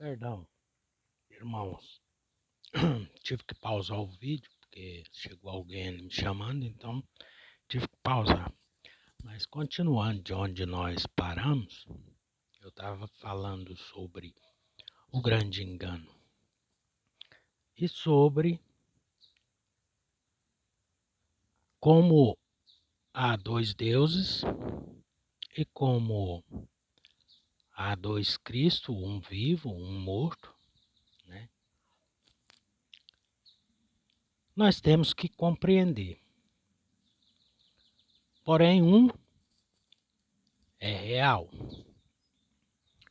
Perdão, irmãos, tive que pausar o vídeo porque chegou alguém me chamando, então tive que pausar. Mas continuando de onde nós paramos, eu estava falando sobre o grande engano e sobre como há dois deuses e como há dois Cristo, um vivo, um morto, né? Nós temos que compreender. Porém, um é real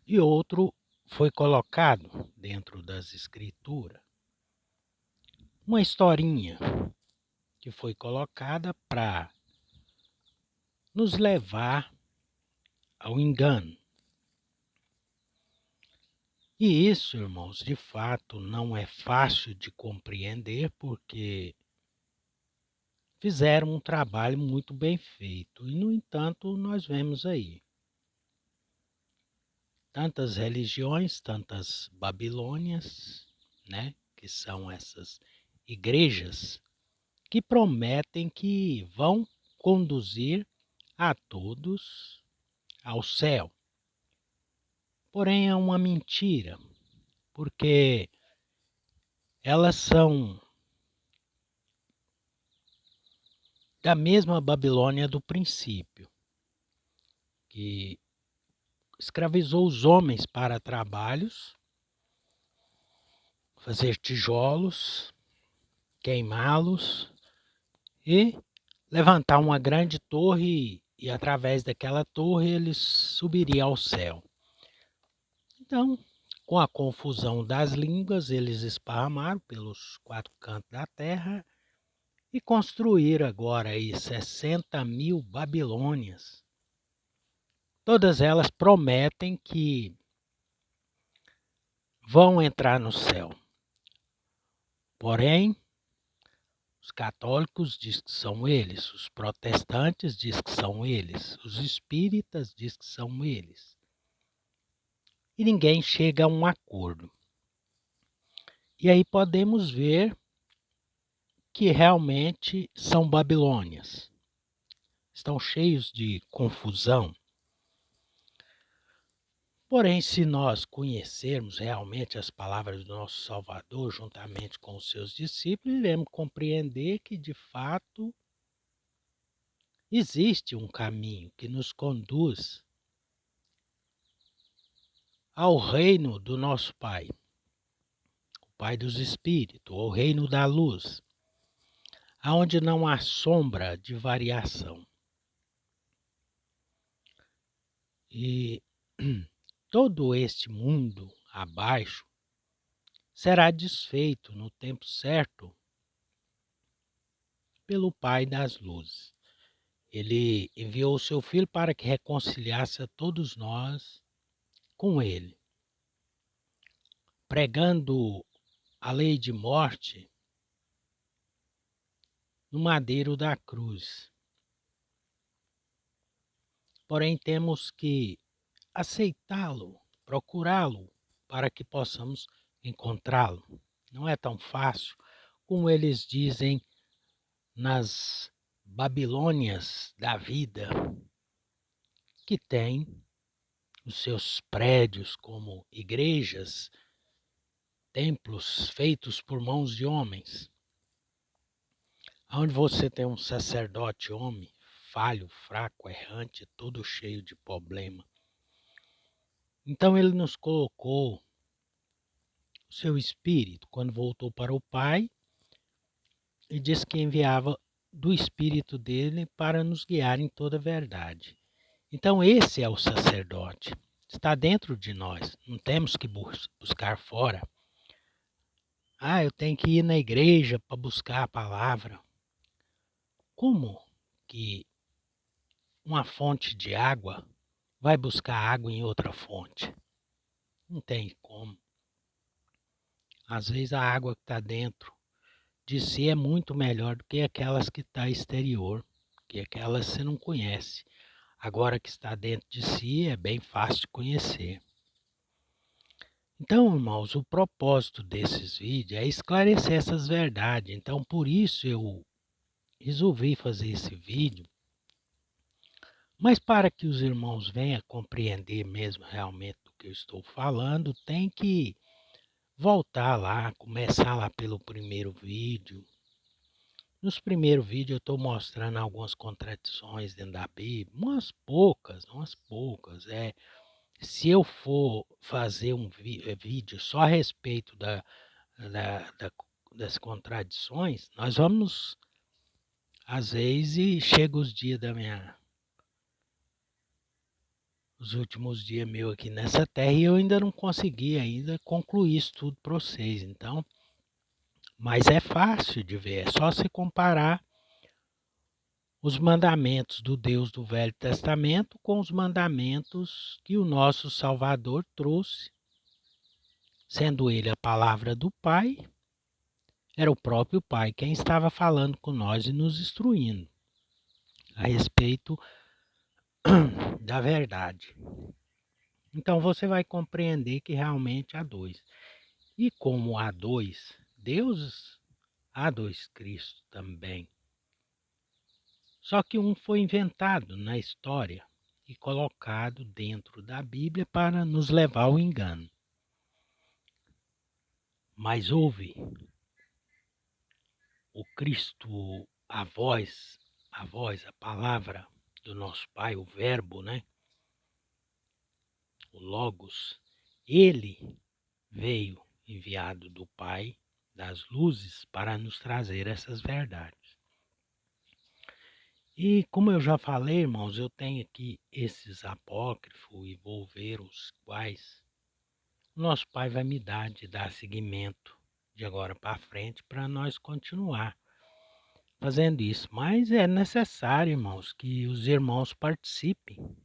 e outro foi colocado dentro das escrituras. Uma historinha que foi colocada para nos levar ao engano. E isso, irmãos, de fato não é fácil de compreender porque fizeram um trabalho muito bem feito. E, no entanto, nós vemos aí tantas religiões, tantas Babilônias, né, que são essas igrejas que prometem que vão conduzir a todos ao céu. Porém, é uma mentira, porque elas são da mesma Babilônia do princípio, que escravizou os homens para trabalhos, fazer tijolos, queimá-los e levantar uma grande torre e através daquela torre eles subiriam ao céu. Então, com a confusão das línguas, eles esparramaram pelos quatro cantos da terra e construíram agora aí 60.000 Babilônias. Todas elas prometem que vão entrar no céu. Porém, os católicos dizem que são eles, os protestantes dizem que são eles, os espíritas dizem que são eles. E ninguém chega a um acordo. E aí podemos ver que realmente são Babilônias. Estão cheios de confusão. Porém, se nós conhecermos realmente as palavras do nosso Salvador, juntamente com os seus discípulos, iremos compreender que, de fato, existe um caminho que nos conduz ao reino do nosso Pai, o Pai dos Espíritos, ao reino da luz, aonde não há sombra de variação. E todo este mundo abaixo será desfeito no tempo certo pelo Pai das luzes. Ele enviou o seu Filho para que reconciliasse a todos nós com Ele, pregando a lei de morte no madeiro da cruz. Porém, temos que aceitá-lo, procurá-lo, para que possamos encontrá-lo. Não é tão fácil como eles dizem nas Babilônias da vida, que tem os seus prédios como igrejas, templos feitos por mãos de homens, onde você tem um sacerdote homem, falho, fraco, errante, todo cheio de problema. Então ele nos colocou o seu Espírito quando voltou para o Pai e disse que enviava do Espírito dele para nos guiar em toda a verdade. Então esse é o sacerdote, está dentro de nós, não temos que buscar fora. Eu tenho que ir na igreja para buscar a palavra. Como que uma fonte de água vai buscar água em outra fonte? Não tem como. Às vezes a água que está dentro de si é muito melhor do que aquelas que está exterior, que aquelas você não conhece. Agora que está dentro de si é bem fácil de conhecer. Então, irmãos, o propósito desses vídeos é esclarecer essas verdades. Então, por isso eu resolvi fazer esse vídeo, mas para que os irmãos venham a compreender mesmo realmente do que eu estou falando, tem que voltar lá, começar lá pelo primeiro vídeo. Nos primeiros vídeos eu estou mostrando algumas contradições dentro da Bíblia, umas poucas. Se eu for fazer um vídeo só a respeito da- da- das contradições, nós vamos, às vezes, chega os últimos dias meus aqui nessa terra e eu ainda não consegui ainda concluir isso tudo para vocês. Então, mas é fácil de ver, é só se comparar os mandamentos do Deus do Velho Testamento com os mandamentos que o nosso Salvador trouxe, sendo ele a palavra do Pai, era o próprio Pai quem estava falando com nós e nos instruindo a respeito da verdade. Então você vai compreender que realmente há dois. E como há dois deuses, há dois Cristos também. Só que um foi inventado na história e colocado dentro da Bíblia para nos levar ao engano. Mas houve o Cristo, a palavra do nosso Pai, o Verbo, né? O Logos, ele veio enviado do Pai das luzes para nos trazer essas verdades. E como eu já falei, irmãos, eu tenho aqui esses apócrifos e vou ver os quais o nosso Pai vai me dar de dar seguimento de agora para frente para nós continuar fazendo isso. Mas é necessário, irmãos, que os irmãos participem.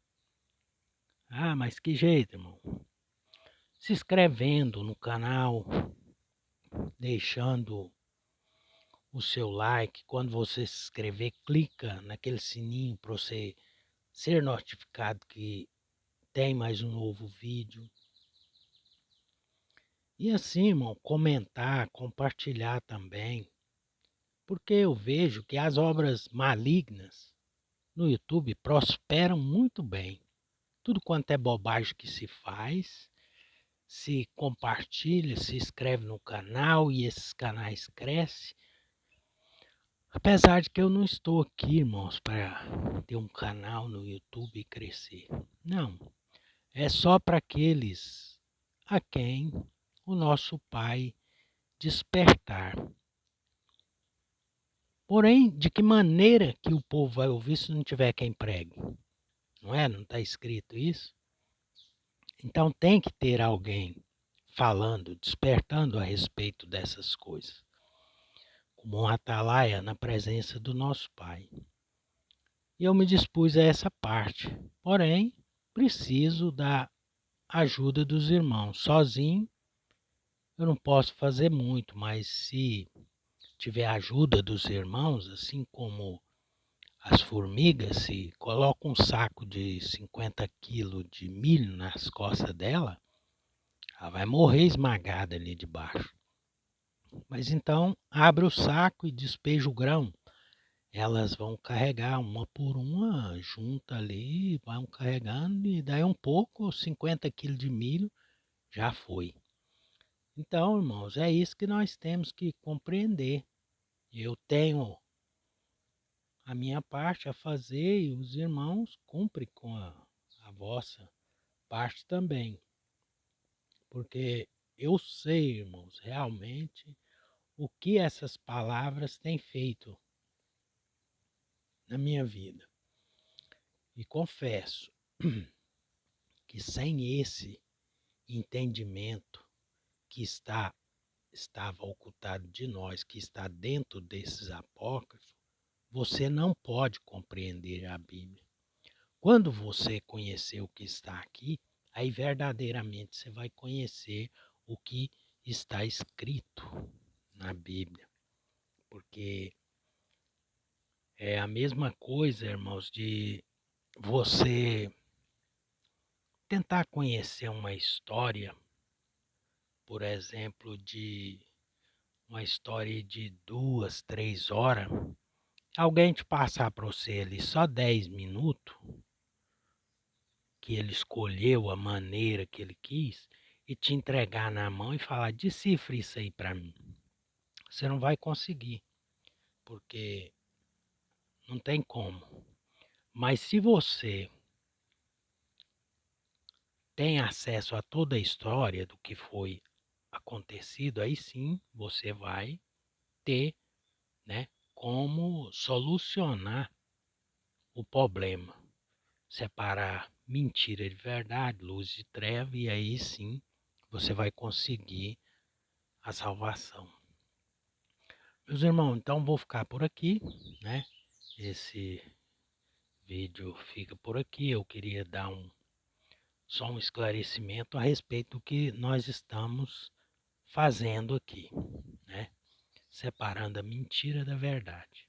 Ah, mas que jeito, irmão? Se inscrevendo no canal, deixando o seu like. Quando você se inscrever, clica naquele sininho para você ser notificado que tem mais um novo vídeo. E assim, irmão, comentar, compartilhar também. Porque eu vejo que as obras malignas no YouTube prosperam muito bem. Tudo quanto é bobagem que se faz, se compartilha, se inscreve no canal e esses canais crescem. Apesar de que eu não estou aqui, irmãos, para ter um canal no YouTube e crescer. Não, é só para aqueles a quem o nosso Pai despertar. Porém, de que maneira que o povo vai ouvir se não tiver quem pregue? Não é? Não está escrito isso? Então tem que ter alguém falando, despertando a respeito dessas coisas, como um atalaia na presença do nosso Pai. E eu me dispus a essa parte, porém, preciso da ajuda dos irmãos. Sozinho eu não posso fazer muito, mas se tiver a ajuda dos irmãos, assim como as formigas, se coloca um saco de 50 quilos de milho nas costas dela, ela vai morrer esmagada ali debaixo. Mas então abre o saco e despeja o grão. Elas vão carregar uma por uma, junta ali, vão carregando e daí um pouco, 50 quilos de milho já foi. Então, irmãos, é isso que nós temos que compreender. Eu tenho a minha parte a fazer e os irmãos cumprem com a vossa parte também. Porque eu sei, irmãos, realmente o que essas palavras têm feito na minha vida. E confesso que sem esse entendimento que estava ocultado de nós, que está dentro desses apócrifos, você não pode compreender a Bíblia. Quando você conhecer o que está aqui, aí verdadeiramente você vai conhecer o que está escrito na Bíblia. Porque é a mesma coisa, irmãos, de você tentar conhecer uma história por exemplo, de uma história de 2, 3 horas, alguém te passar para você ali só 10 minutos, que ele escolheu a maneira que ele quis, e te entregar na mão e falar, decifre isso aí para mim. Você não vai conseguir, porque não tem como. Mas se você tem acesso a toda a história do que foi acontecido, aí sim você vai ter, né, como solucionar o problema. Separar mentira de verdade, luz de treva, e aí sim você vai conseguir a salvação. Meus irmãos, então vou ficar por aqui, né? Esse vídeo fica por aqui. Eu queria dar só um esclarecimento a respeito do que nós estamos fazendo aqui, né? Separando a mentira da verdade.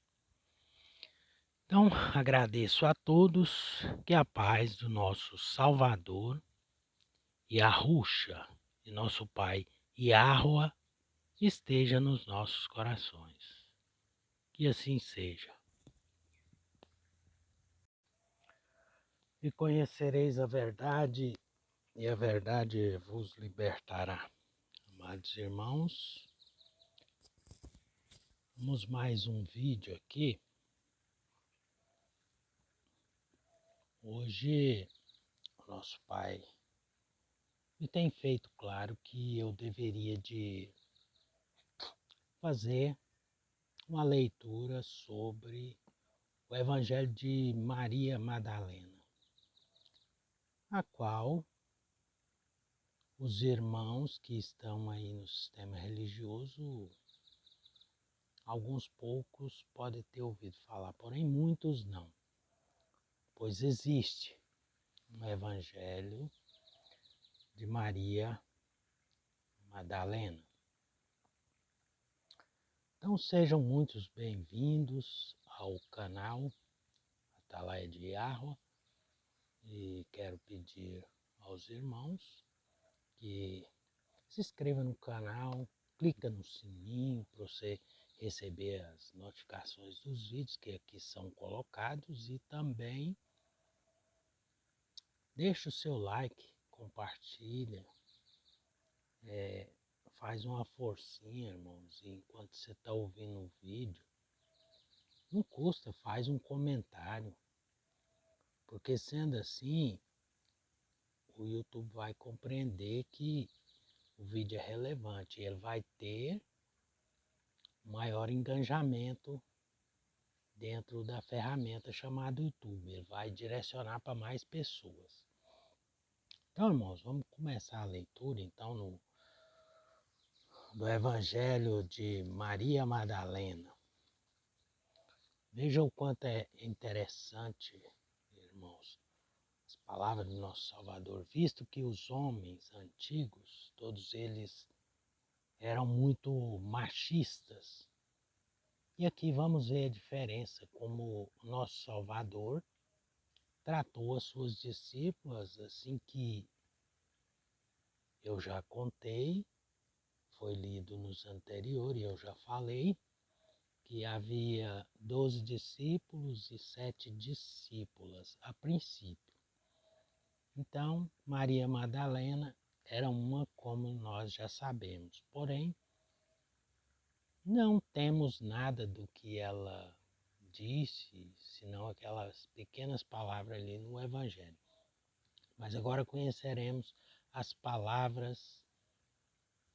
Então, agradeço a todos, que a paz do nosso Salvador e a Ruxa de nosso Pai Yahua esteja nos nossos corações. Que assim seja. E conhecereis a verdade, e a verdade vos libertará. Amados irmãos, vamos mais um vídeo aqui. Hoje, o nosso Pai me tem feito claro que eu deveria de fazer uma leitura sobre o Evangelho de Maria Madalena, a qual os irmãos que estão aí no sistema religioso, alguns poucos podem ter ouvido falar, porém muitos não, pois existe um Evangelho de Maria Madalena. Então sejam muitos bem-vindos ao canal Atalaia de Yahua, e quero pedir aos irmãos que se inscreva no canal, clica no sininho para você receber as notificações dos vídeos que aqui são colocados, e também deixa o seu like, compartilha, faz uma forcinha, irmãos, enquanto você está ouvindo o vídeo. Não custa, faz um comentário, porque sendo assim, o YouTube vai compreender que o vídeo é relevante, ele vai ter maior engajamento dentro da ferramenta chamada YouTube. Ele vai direcionar para mais pessoas. Então, irmãos, vamos começar a leitura então do Evangelho de Maria Madalena. Veja o quanto é interessante, irmãos, as palavras do nosso Salvador, visto que os homens antigos, todos eles eram muito machistas. E aqui vamos ver a diferença, como o nosso Salvador tratou as suas discípulas, assim que eu já contei, foi lido nos anteriores, eu já falei, que havia 12 discípulos e 7 discípulas a princípio. Então, Maria Madalena era uma, como nós já sabemos, porém, não temos nada do que ela disse, senão aquelas pequenas palavras ali no Evangelho. Mas agora conheceremos as palavras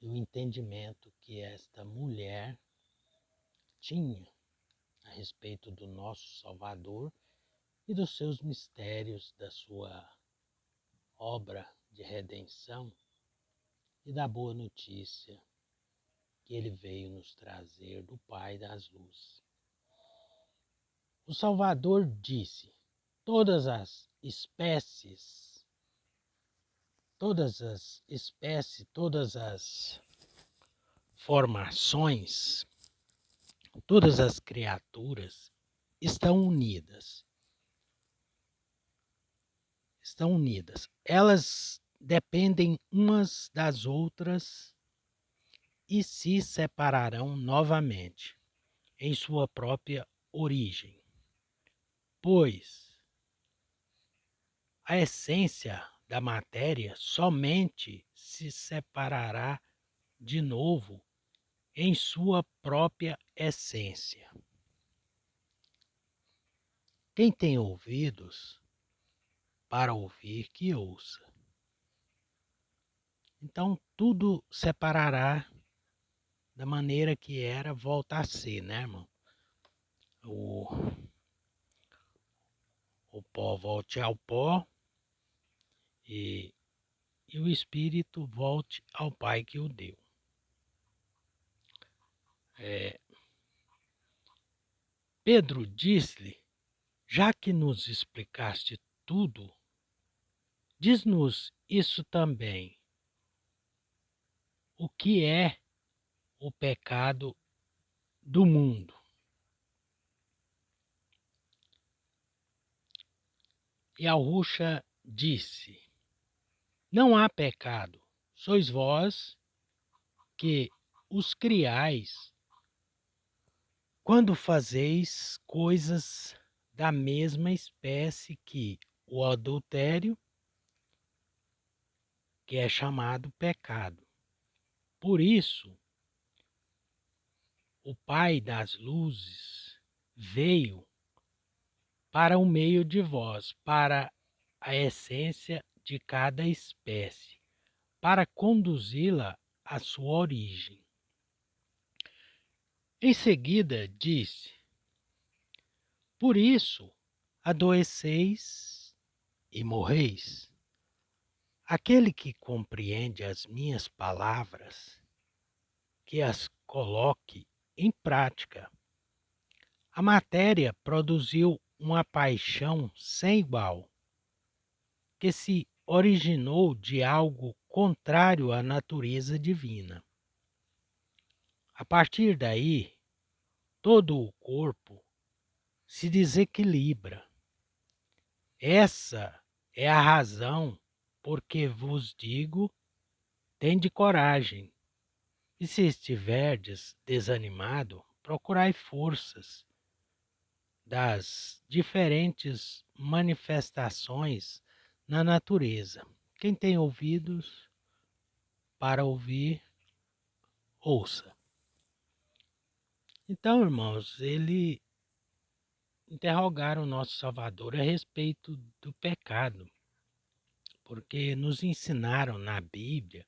e o entendimento que esta mulher tinha a respeito do nosso Salvador e dos seus mistérios, da sua obra de redenção e da boa notícia que ele veio nos trazer do Pai das Luzes. O Salvador disse: todas as espécies, todas as formações, todas as criaturas estão unidas. Estão unidas. Elas dependem umas das outras e se separarão novamente em sua própria origem. Pois a essência da matéria somente se separará de novo em sua própria essência. Quem tem ouvidos para ouvir, que ouça. Então, tudo separará da maneira que era, volta a ser, né, irmão? O pó volte ao pó e o espírito volte ao Pai que o deu. Pedro disse-lhe: já que nos explicaste tudo, diz-nos isso também. O que é o pecado do mundo? E Arrucha disse: não há pecado, sois vós que os criais quando fazeis coisas da mesma espécie que o adultério, que é chamado pecado. Por isso, o Pai das luzes veio para o meio de vós, para a essência de cada espécie, para conduzi-la à sua origem. Em seguida disse: por isso adoeceis e morreis. Aquele que compreende as minhas palavras, que as coloque em prática. A matéria produziu uma paixão sem igual, que se originou de algo contrário à natureza divina. A partir daí, todo o corpo se desequilibra. Essa é a razão por que vos digo: tende coragem, e se estiverdes desanimado, procurai forças das diferentes manifestações na natureza. Quem tem ouvidos para ouvir, ouça. Então, irmãos, ele interrogaram o nosso Salvador a respeito do pecado, porque nos ensinaram na Bíblia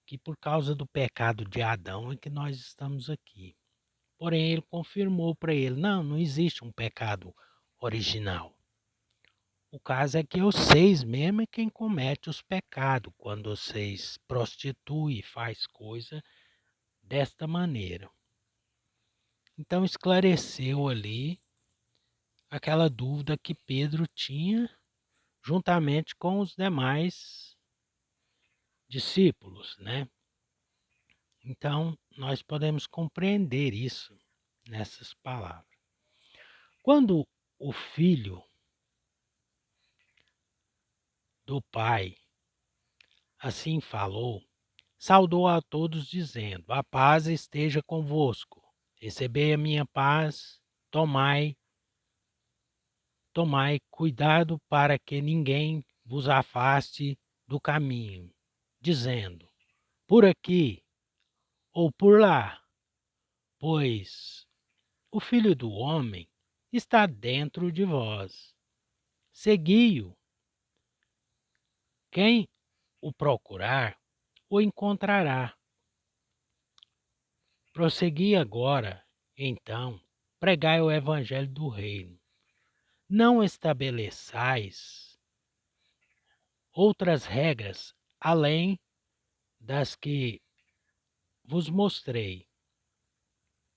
que por causa do pecado de Adão é que nós estamos aqui. Porém, ele confirmou para ele: não existe um pecado original. O caso é que vocês mesmo é quem comete os pecados, quando vocês prostituem e faz coisa desta maneira. Então esclareceu ali aquela dúvida que Pedro tinha, juntamente com os demais discípulos, né? Então nós podemos compreender isso nessas palavras. Quando o filho do pai assim falou, saudou a todos dizendo: a paz esteja convosco. Recebei a minha paz, tomai cuidado para que ninguém vos afaste do caminho, dizendo: por aqui ou por lá, pois o Filho do Homem está dentro de vós. Segui-o. Quem o procurar, o encontrará. Prossegui agora, então, pregai o evangelho do reino. Não estabeleçais outras regras além das que vos mostrei.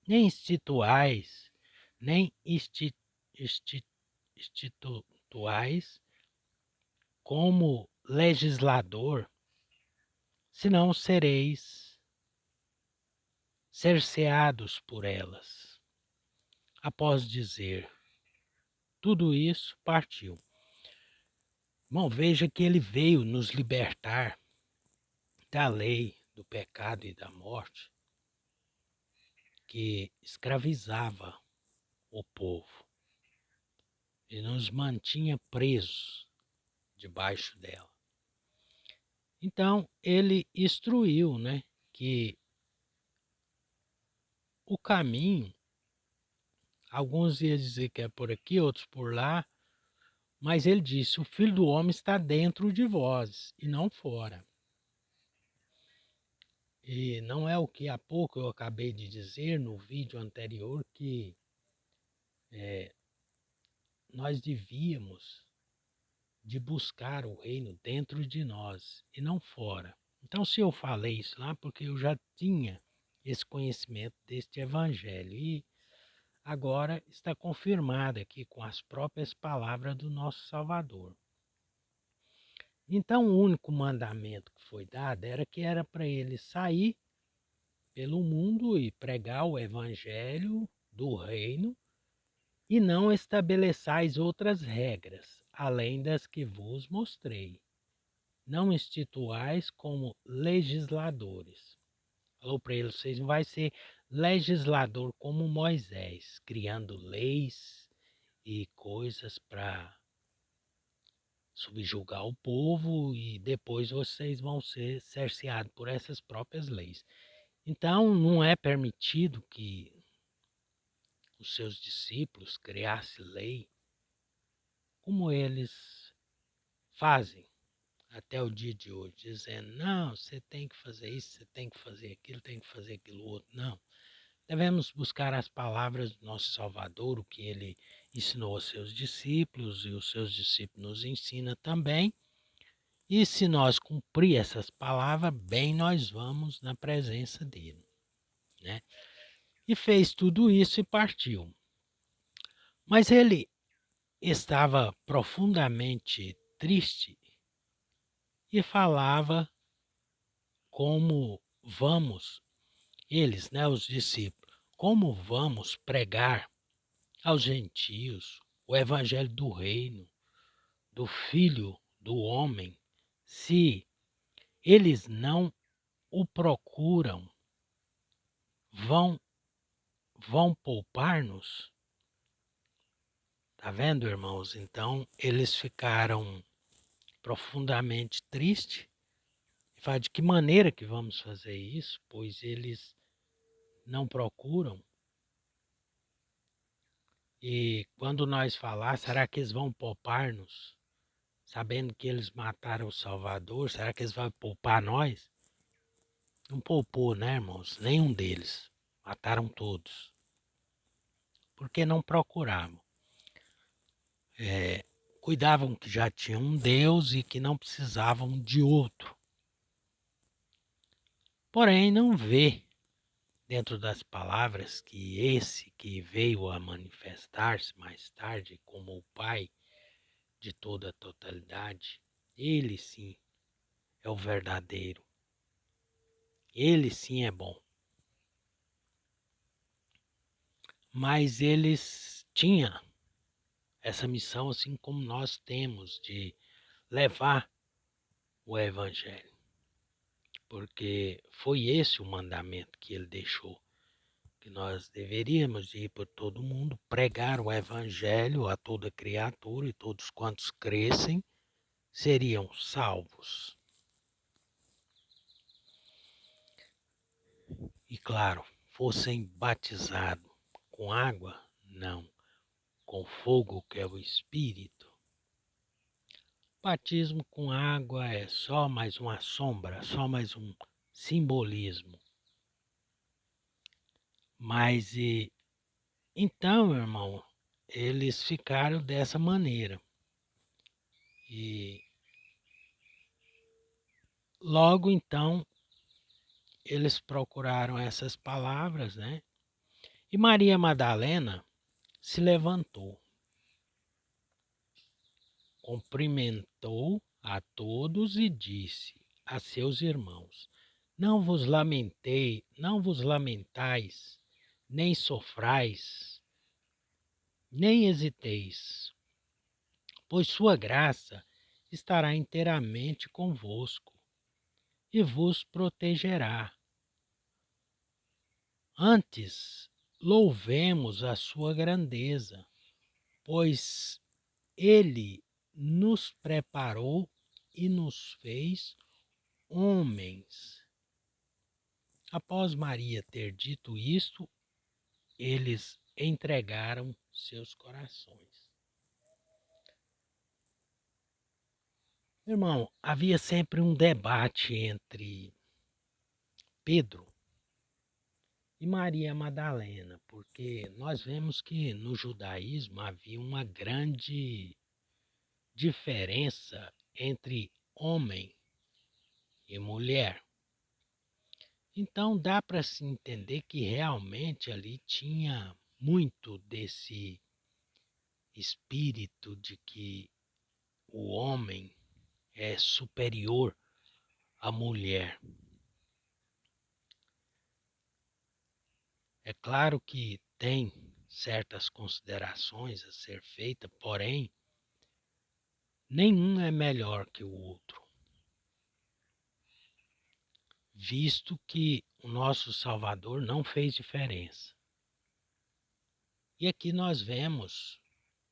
Nem instituais, nem institutuais como legislador, senão sereis cerceados por elas. Após dizer tudo isso, partiu. Irmão, veja que ele veio nos libertar da lei do pecado e da morte, que escravizava o povo e nos mantinha presos debaixo dela. Então, ele instruiu, né, que o caminho, alguns iam dizer que é por aqui, outros por lá, mas ele disse: o Filho do Homem está dentro de vós e não fora. E não é o que há pouco eu acabei de dizer no vídeo anterior, que nós devíamos de buscar o reino dentro de nós e não fora. Então, se eu falei isso lá, porque eu já tinha esse conhecimento deste evangelho e agora está confirmado aqui com as próprias palavras do nosso Salvador. Então, o único mandamento que foi dado era para ele sair pelo mundo e pregar o evangelho do reino e não estabeleçais outras regras, além das que vos mostrei. Não instituais como legisladores. Falou para ele: vocês não vai ser legislador como Moisés, criando leis e coisas para subjugar o povo e depois vocês vão ser cerceados por essas próprias leis. Então, não é permitido que os seus discípulos criassem lei como eles fazem até o dia de hoje, dizendo: não, você tem que fazer isso, você tem que fazer aquilo, tem que fazer aquilo outro. Não. Devemos buscar as palavras do nosso Salvador, o que ele ensinou aos seus discípulos e os seus discípulos nos ensinam também. E se nós cumprir essas palavras, bem nós vamos na presença dele, né? E fez tudo isso e partiu. Mas ele estava profundamente triste e falava como vamos, eles, né, os discípulos, como vamos pregar aos gentios o evangelho do reino, do Filho do homem, se eles não o procuram, vão poupar-nos? Tá vendo, irmãos? Então, eles ficaram profundamente tristes. E fala: de que maneira que vamos fazer isso? Pois eles não procuram. E quando nós falar, será que eles vão poupar-nos? Sabendo que eles mataram o Salvador, será que eles vão poupar nós? Não poupou, né, irmãos? Nenhum deles. Mataram todos. Porque não procuravam. Cuidavam que já tinham um Deus e que não precisavam de outro. Porém, não vê dentro das palavras que esse que veio a manifestar-se mais tarde como o Pai de toda a totalidade, ele sim é o verdadeiro. Ele sim é bom. Mas eles tinham essa missão, assim como nós temos, de levar o Evangelho. Porque foi esse o mandamento que ele deixou, que nós deveríamos ir por todo mundo, pregar o Evangelho a toda criatura, e todos quantos crescem seriam salvos. E claro, fossem batizados com água, não, com fogo, que é o Espírito. Batismo com água é só mais uma sombra, só mais um simbolismo. Mas então, irmão, eles ficaram dessa maneira. E logo então eles procuraram essas palavras, né? E Maria Madalena se levantou, cumprimentou a todos e disse a seus irmãos: não vos lamentais, nem sofrais, nem hesiteis, pois sua graça estará inteiramente convosco. e vos protegerá. Antes, louvemos a sua grandeza, pois ele nos preparou e nos fez homens. Após Maria ter dito isto, eles entregaram seus corações. Irmão, havia sempre um debate entre Pedro e Maria Madalena, porque nós vemos que no judaísmo havia uma grande diferença entre homem e mulher. Então dá para se entender que realmente ali tinha muito desse espírito de que o homem é superior à mulher. É claro que tem certas considerações a ser feitas, porém, nenhum é melhor que o outro, visto que o nosso Salvador não fez diferença. E aqui nós vemos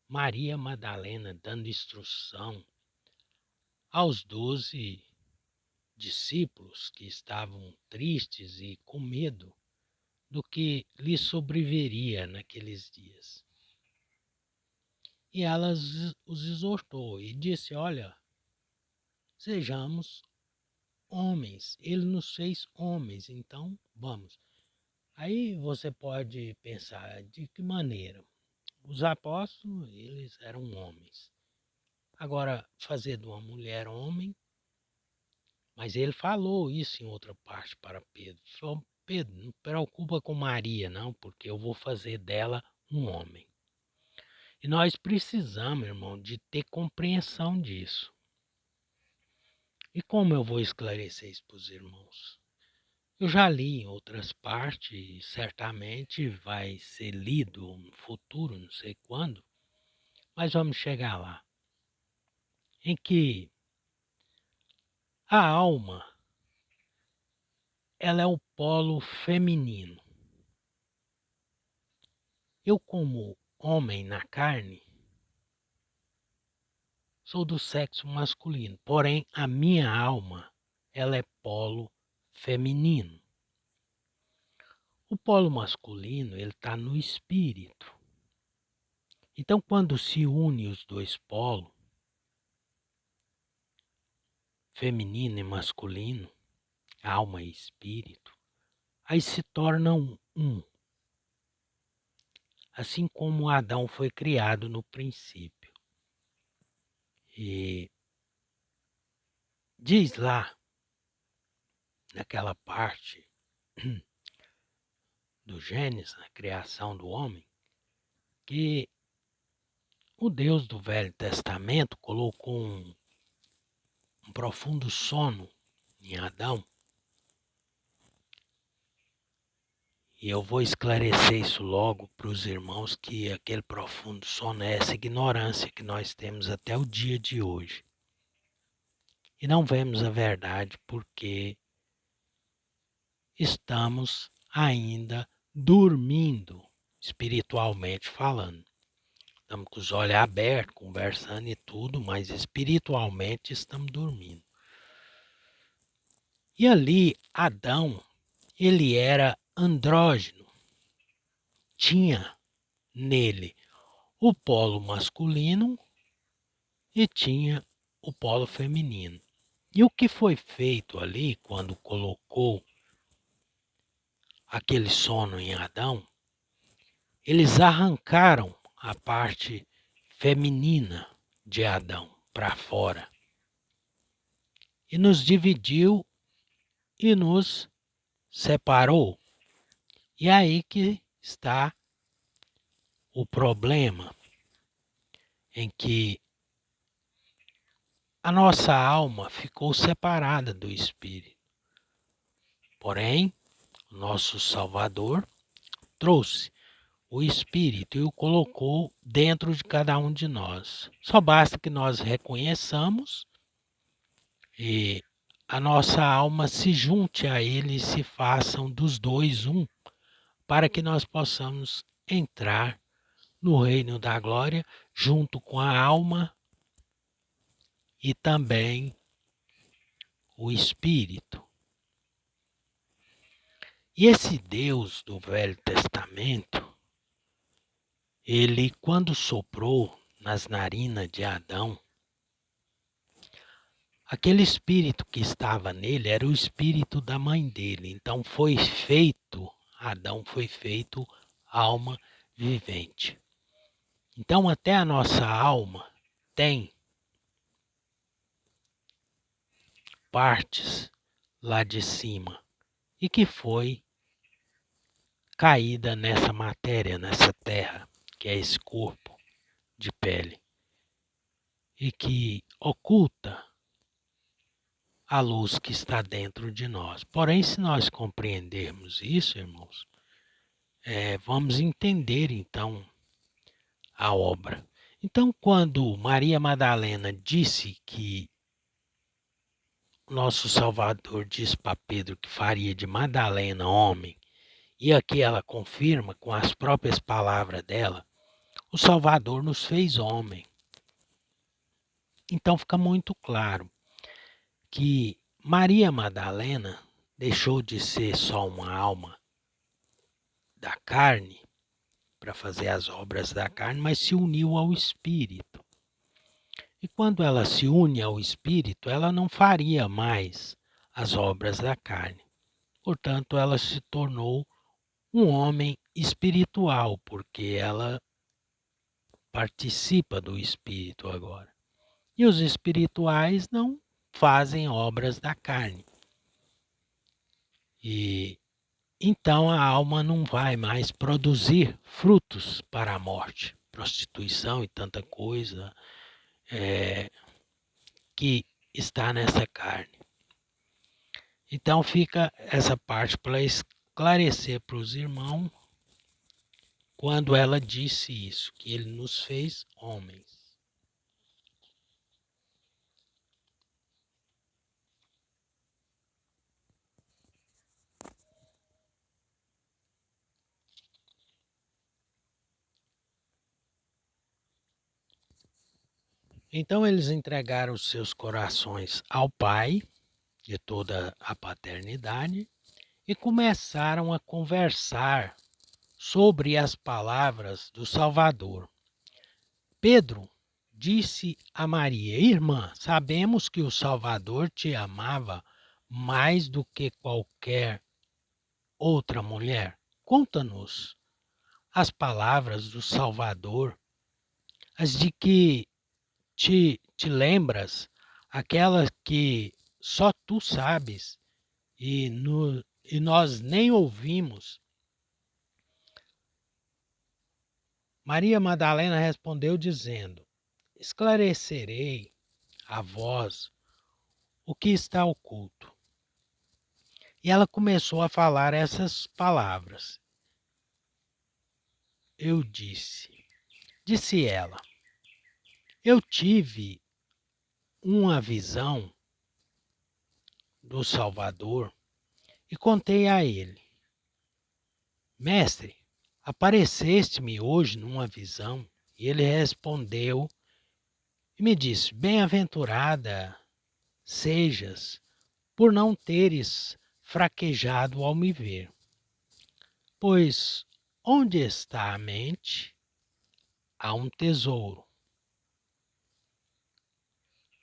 Maria Madalena dando instrução aos 12 discípulos que estavam tristes e com medo do que lhes sobreviria naqueles dias. E ela os exortou e disse: olha, sejamos homens, ele nos fez homens, então vamos. Aí você pode pensar, de que maneira? Os apóstolos, eles eram homens. Agora, fazer de uma mulher homem, mas ele falou isso em outra parte para Pedro. Falou: Pedro, não preocupa com Maria, não, porque eu vou fazer dela um homem. E nós precisamos, irmão, de ter compreensão disso. E como eu vou esclarecer isso para os irmãos? Eu já li em outras partes, e certamente vai ser lido no futuro, não sei quando, mas vamos chegar lá. Em que a alma, ela é o polo feminino. Eu, como homem na carne, sou do sexo masculino, porém a minha alma, ela é polo feminino. O polo masculino, ele está no espírito. Então, quando se une os dois polos, feminino e masculino, alma e espírito, aí se tornam um. Assim como Adão foi criado no princípio. E diz lá, naquela parte do Gênesis, na criação do homem, que o Deus do Velho Testamento colocou um profundo sono em Adão. E eu vou esclarecer isso logo para os irmãos, que aquele profundo sono é essa ignorância que nós temos até o dia de hoje. E não vemos a verdade porque estamos ainda dormindo, espiritualmente falando. Estamos com os olhos abertos, conversando e tudo, mas espiritualmente estamos dormindo. E ali, Adão, ele era andrógeno. Tinha nele o polo masculino e tinha o polo feminino. E o que foi feito ali, quando colocou aquele sono em Adão, eles arrancaram a parte feminina de Adão para fora e nos dividiu e nos separou. E aí que está o problema, em que a nossa alma ficou separada do espírito. Porém, o nosso Salvador trouxe o Espírito e o colocou dentro de cada um de nós. Só basta que nós reconheçamos e a nossa alma se junte a Ele e se façam dos dois um, para que nós possamos entrar no reino da glória junto com a alma e também o espírito. E esse Deus do Velho Testamento, ele quando soprou nas narinas de Adão, aquele espírito que estava nele era o espírito da mãe dele. Então Adão foi feito alma vivente. Então até a nossa alma tem partes lá de cima e que foi caída nessa matéria, nessa terra, que é esse corpo de pele, e que oculta a luz que está dentro de nós. Porém, se nós compreendermos isso, irmãos, vamos entender então a obra. Então, quando Maria Madalena disse que nosso Salvador disse para Pedro que faria de Madalena homem, e aqui ela confirma com as próprias palavras dela, o Salvador nos fez homem. Então fica muito claro que Maria Madalena deixou de ser só uma alma da carne para fazer as obras da carne, mas se uniu ao Espírito. E quando ela se une ao Espírito, ela não faria mais as obras da carne. Portanto, ela se tornou um homem espiritual, porque ela participa do Espírito agora. E os espirituais não fazem obras da carne. E então a alma não vai mais produzir frutos para a morte, prostituição e tanta coisa que está nessa carne. Então fica essa parte para esclarecer para os irmãos quando ela disse isso, que ele nos fez homens. Então eles entregaram os seus corações ao Pai de toda a paternidade e começaram a conversar sobre as palavras do Salvador. Pedro disse a Maria: Irmã, sabemos que o Salvador te amava mais do que qualquer outra mulher. Conta-nos as palavras do Salvador, as de que te lembras, aquelas que só tu sabes e nós nem ouvimos. Maria Madalena respondeu dizendo: esclarecerei a vós o que está oculto. E ela começou a falar essas palavras. Disse ela, eu tive uma visão do Salvador e contei a ele: Mestre, apareceste-me hoje numa visão. E ele respondeu e me disse: bem-aventurada sejas por não teres fraquejado ao me ver. Pois onde está a mente, há um tesouro.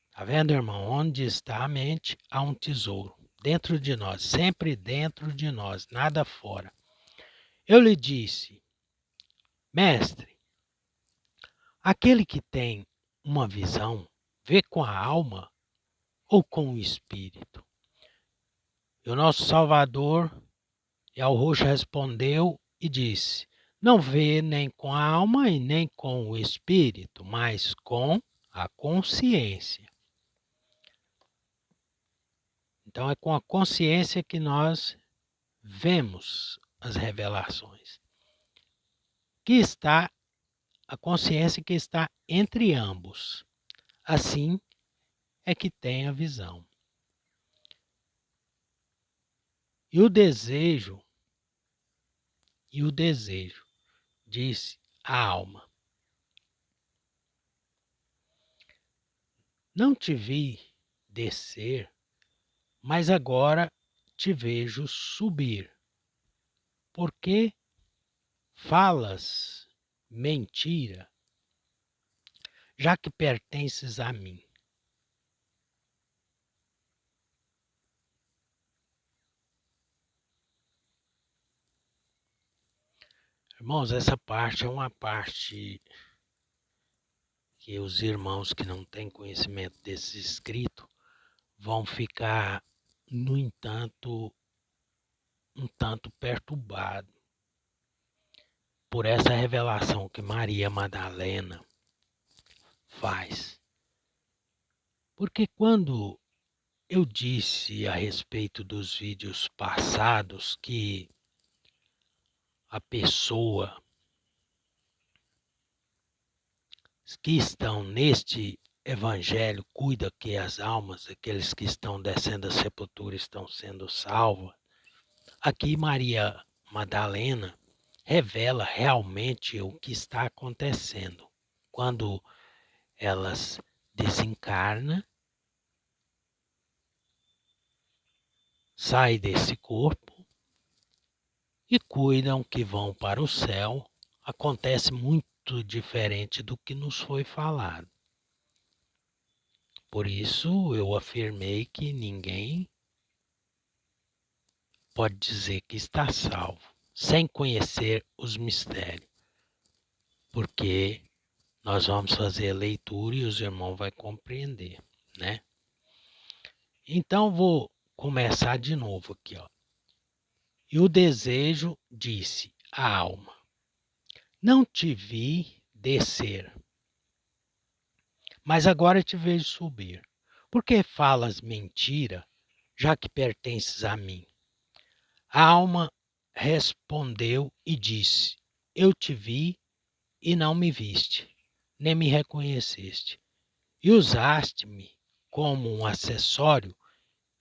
Está vendo, irmão? Onde está a mente, há um tesouro. Dentro de nós, sempre dentro de nós, nada fora. Eu lhe disse: mestre, aquele que tem uma visão, vê com a alma ou com o espírito? E o nosso Salvador, Yahusha, respondeu e disse: não vê nem com a alma e nem com o espírito, mas com a consciência. Então é com a consciência que nós vemos as revelações. Que está a consciência que está entre ambos. Assim é que tem a visão. E o desejo, disse a alma: não te vi descer, mas agora te vejo subir. Por que falas mentira, já que pertences a mim? Irmãos, essa parte é uma parte que os irmãos que não têm conhecimento desse escrito vão ficar, no entanto, um tanto perturbados por essa revelação que Maria Madalena faz. Porque quando eu disse a respeito dos vídeos passados que a pessoa que estão neste evangelho cuida que as almas daqueles que estão descendo a sepultura estão sendo salvas, aqui Maria Madalena revela realmente o que está acontecendo. Quando elas desencarnam, saem desse corpo e cuidam que vão para o céu, acontece muito diferente do que nos foi falado. Por isso eu afirmei que ninguém pode dizer que está salvo sem conhecer os mistérios, porque nós vamos fazer a leitura e os irmãos vão compreender, né? Então vou começar de novo aqui, ó. E o desejo disse à alma: não te vi descer, mas agora te vejo subir. Por que falas mentira, já que pertences a mim? A alma respondeu e disse: eu te vi e não me viste, nem me reconheceste. E usaste-me como um acessório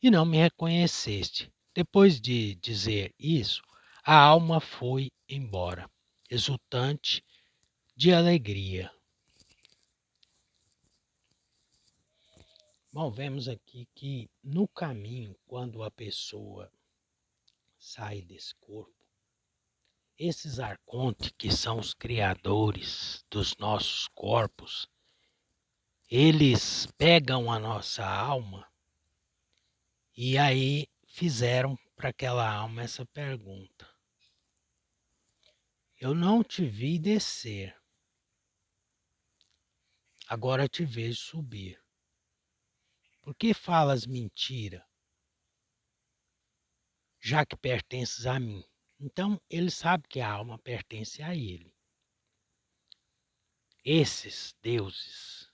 e não me reconheceste. Depois de dizer isso, a alma foi embora, exultante de alegria. Bom, vemos aqui que no caminho, quando a pessoa sai desse corpo, esses arcontes, que são os criadores dos nossos corpos, eles pegam a nossa alma e aí fizeram para aquela alma essa pergunta: eu não te vi descer, agora te vejo subir. Por que falas mentira, já que pertences a mim? Então ele sabe que a alma pertence a ele. Esses deuses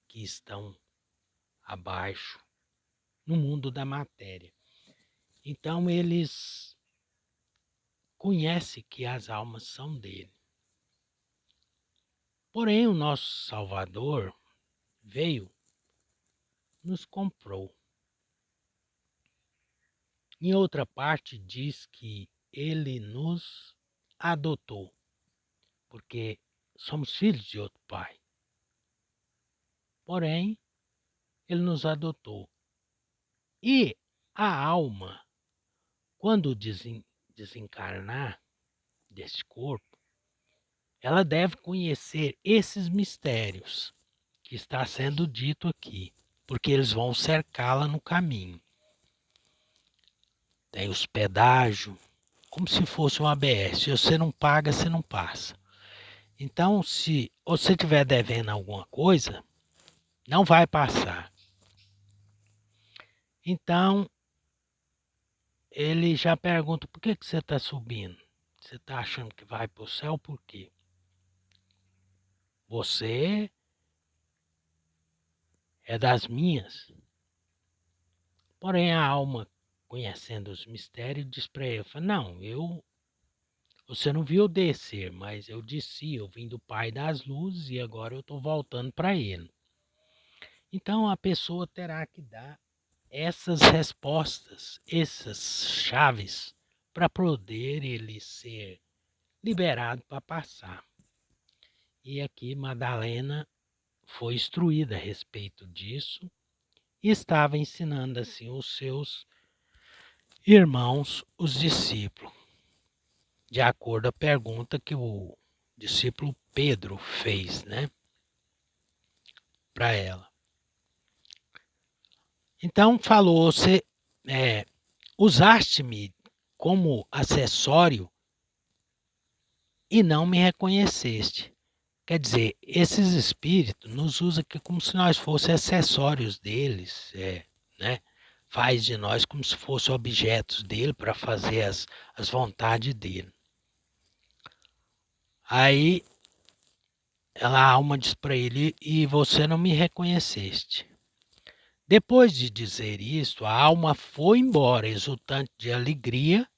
que estão abaixo, no mundo da matéria. Então eles conhecem que as almas são dele. Porém, o nosso Salvador veio, nos comprou. Em outra parte diz que ele nos adotou, porque somos filhos de outro pai. Porém, ele nos adotou. E a alma, quando desencarnar desse corpo, ela deve conhecer esses mistérios que está sendo dito aqui, porque eles vão cercá-la no caminho. Tem os pedágios, como se fosse um ABS. Se você não paga, você não passa. Então, se você estiver devendo alguma coisa, não vai passar. Então, ele já pergunta: por que você está subindo? Você está achando que vai para o céu por quê? Você é das minhas. Porém, a alma, conhecendo os mistérios, diz para ele: não, você não viu eu descer, mas eu desci, eu vim do Pai das Luzes e agora eu estou voltando para ele. Então a pessoa terá que dar essas respostas, essas chaves, para poder ele ser liberado para passar. E aqui Madalena foi instruída a respeito disso e estava ensinando assim os seus irmãos, os discípulos, de acordo com a pergunta que o discípulo Pedro fez, né, para ela. Então falou: você usaste-me como acessório e não me reconheceste. Quer dizer, esses espíritos nos usam aqui como se nós fôssemos acessórios deles, né? Faz de nós como se fossem objetos dele para fazer as vontades dele. Aí a alma diz para ele: e você não me reconheceste. Depois de dizer isso, a alma foi embora, exultante de alegria.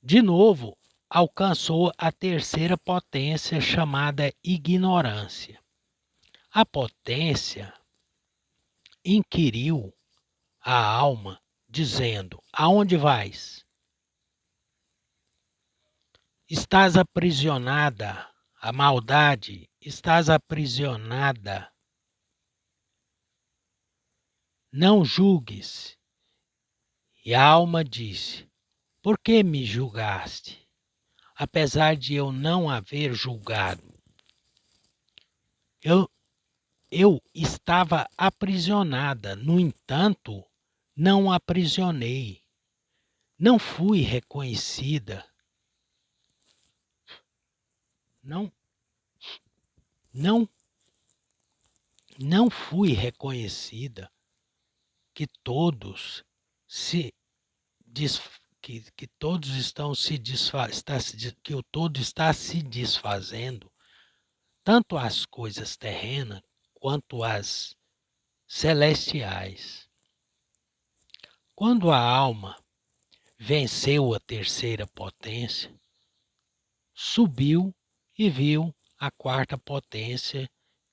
De novo, alcançou a terceira potência, chamada ignorância. A potência inquiriu a alma, dizendo: aonde vais? Estás aprisionada, a maldade, estás aprisionada. Não julgues. E a alma disse: por que me julgaste? Apesar de eu não haver julgado. Eu estava aprisionada, no entanto, não aprisionei. Não fui reconhecida. Não, não, não fui reconhecida que todos se que todos estão se que o todo está se desfazendo, tanto as coisas terrenas quanto as celestiais. Quando a alma venceu a terceira potência, subiu e viu a quarta potência,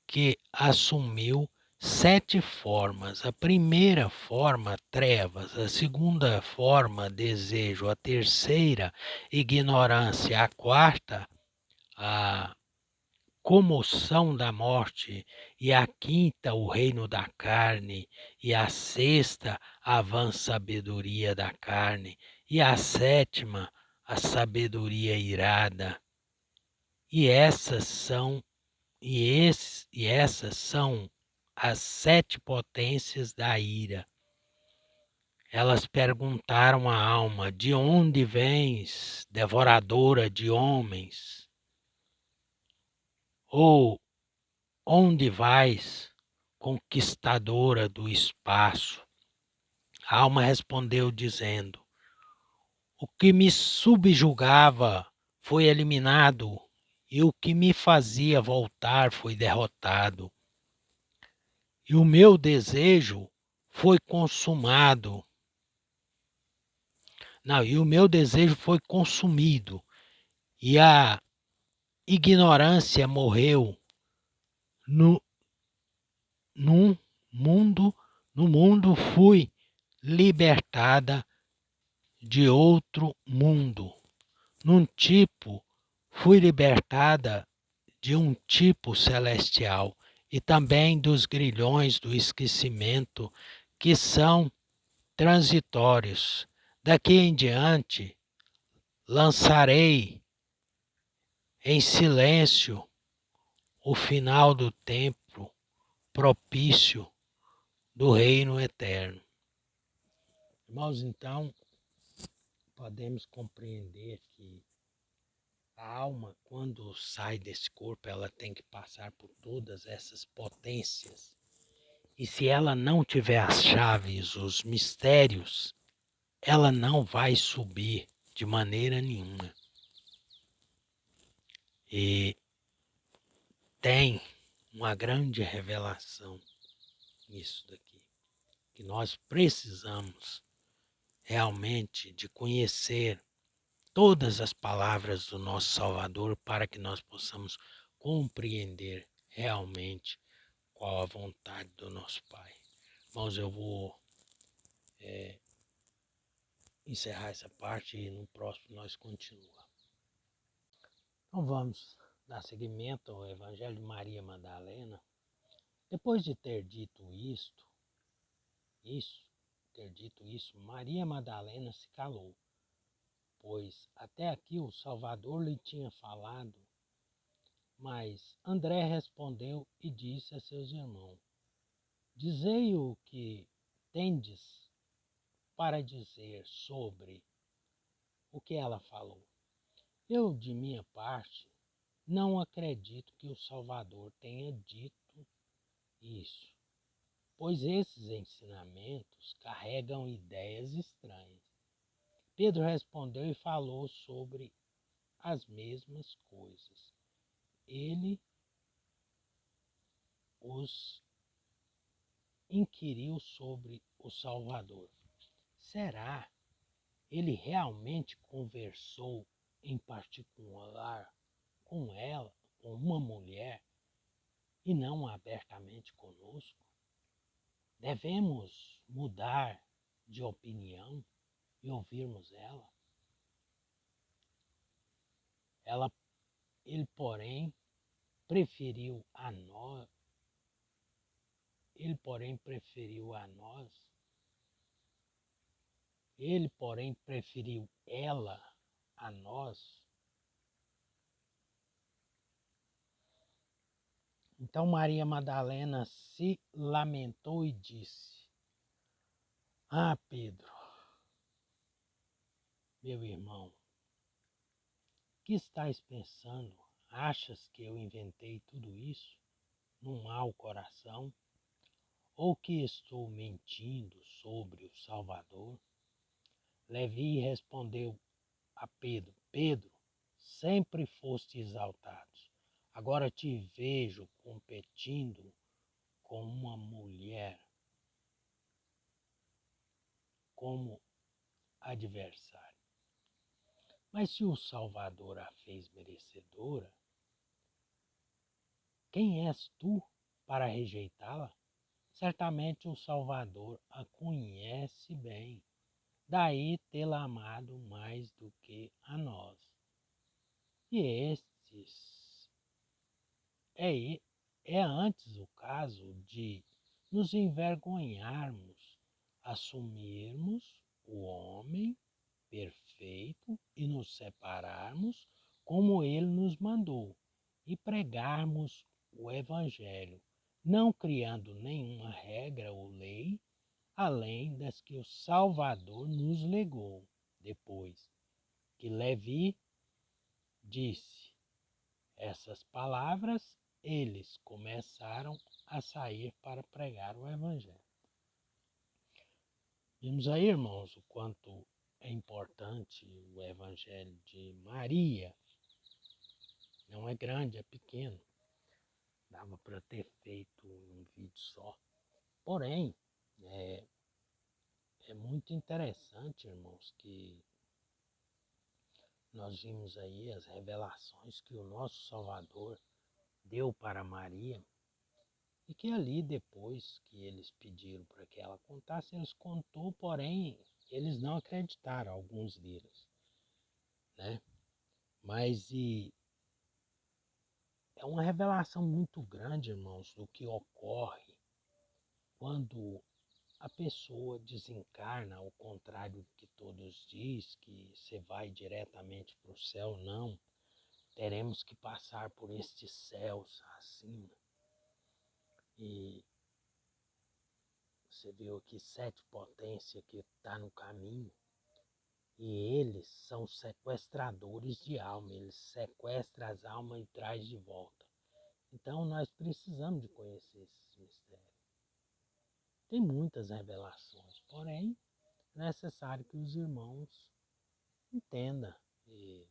que assumiu 7 formas. A primeira forma, trevas; a segunda forma, desejo; a terceira, ignorância; a quarta, a comoção da morte; e a quinta, o reino da carne; e a sexta, a vã sabedoria da carne; e a sétima, a sabedoria irada. E essas são as 7 potências da ira. Elas perguntaram à alma: de onde vens, devoradora de homens? Ou onde vais, conquistadora do espaço? A alma respondeu dizendo: o que me subjugava foi eliminado, e o que me fazia voltar foi derrotado. E o meu desejo foi consumado. Não, e o meu desejo foi consumido. E a ignorância morreu no mundo. No mundo fui libertada de outro mundo. Num tipo, fui libertada de um tipo celestial, e também dos grilhões do esquecimento, que são transitórios. Daqui em diante, lançarei em silêncio o final do tempo propício do reino eterno. Irmãos, então, podemos compreender que a alma, quando sai desse corpo, ela tem que passar por todas essas potências. E se ela não tiver as chaves, os mistérios, ela não vai subir de maneira nenhuma. E tem uma grande revelação nisso daqui, que nós precisamos realmente de conhecer todas as palavras do nosso Salvador para que nós possamos compreender realmente qual a vontade do nosso Pai. Irmãos, eu vou encerrar essa parte e no próximo nós continuamos. Então vamos dar seguimento ao Evangelho de Maria Madalena. Depois de ter dito isso, Maria Madalena se calou, pois até aqui o Salvador lhe tinha falado. Mas André respondeu e disse a seus irmãos: Dizei o que tendes para dizer sobre o que ela falou. Eu, de minha parte, não acredito que o Salvador tenha dito isso, pois esses ensinamentos carregam ideias estranhas. Pedro respondeu e falou sobre as mesmas coisas. Ele os inquiriu sobre o Salvador. Será ele realmente conversou em particular com ela, com uma mulher, e não abertamente conosco? Devemos mudar de opinião e ouvirmos ela? Ele, porém, preferiu a nós. Ele, porém, preferiu ela a nós. Então Maria Madalena se lamentou e disse: Ah, Pedro, meu irmão, que estás pensando? Achas que eu inventei tudo isso num mau coração? Ou que estou mentindo sobre o Salvador? Levi respondeu a Pedro: Pedro, sempre foste exaltado. Agora te vejo competindo com uma mulher como adversário. Mas se o Salvador a fez merecedora, quem és tu para rejeitá-la? Certamente o Salvador a conhece bem, daí tê-la amado mais do que a nós. E é antes o caso de nos envergonharmos, assumirmos o homem perfeito e nos separarmos como ele nos mandou e pregarmos o Evangelho, não criando nenhuma regra ou lei além das que o Salvador nos legou. Depois que Levi disse essas palavras, eles começaram a sair para pregar o Evangelho. Vimos aí, irmãos, o quanto é importante o Evangelho de Maria. Não é grande, é pequeno. Dava para ter feito um vídeo só. Porém, é muito interessante, irmãos, que nós vimos aí as revelações que o nosso Salvador deu para Maria e que ali depois que eles pediram para que ela contasse, eles contou, porém eles não acreditaram, alguns deles, né? Mas é uma revelação muito grande, irmãos, do que ocorre quando a pessoa desencarna, ao contrário do que todos dizem, que você vai diretamente para o céu. Não, teremos que passar por estes céus acima. E você viu aqui 7 potências que está no caminho. E eles são sequestradores de alma, eles sequestram as almas e traz de volta. Então nós precisamos de conhecer esses mistérios. Tem muitas revelações, porém é necessário que os irmãos entendam que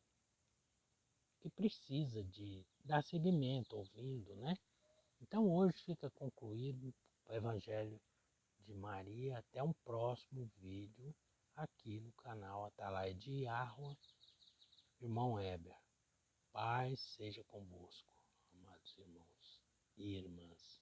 precisa de dar seguimento, ouvindo, né? Então hoje fica concluído o Evangelho de Maria. Até um próximo vídeo aqui no canal Atalaia de Yahua. Irmão Heber, paz seja convosco, amados irmãos e irmãs.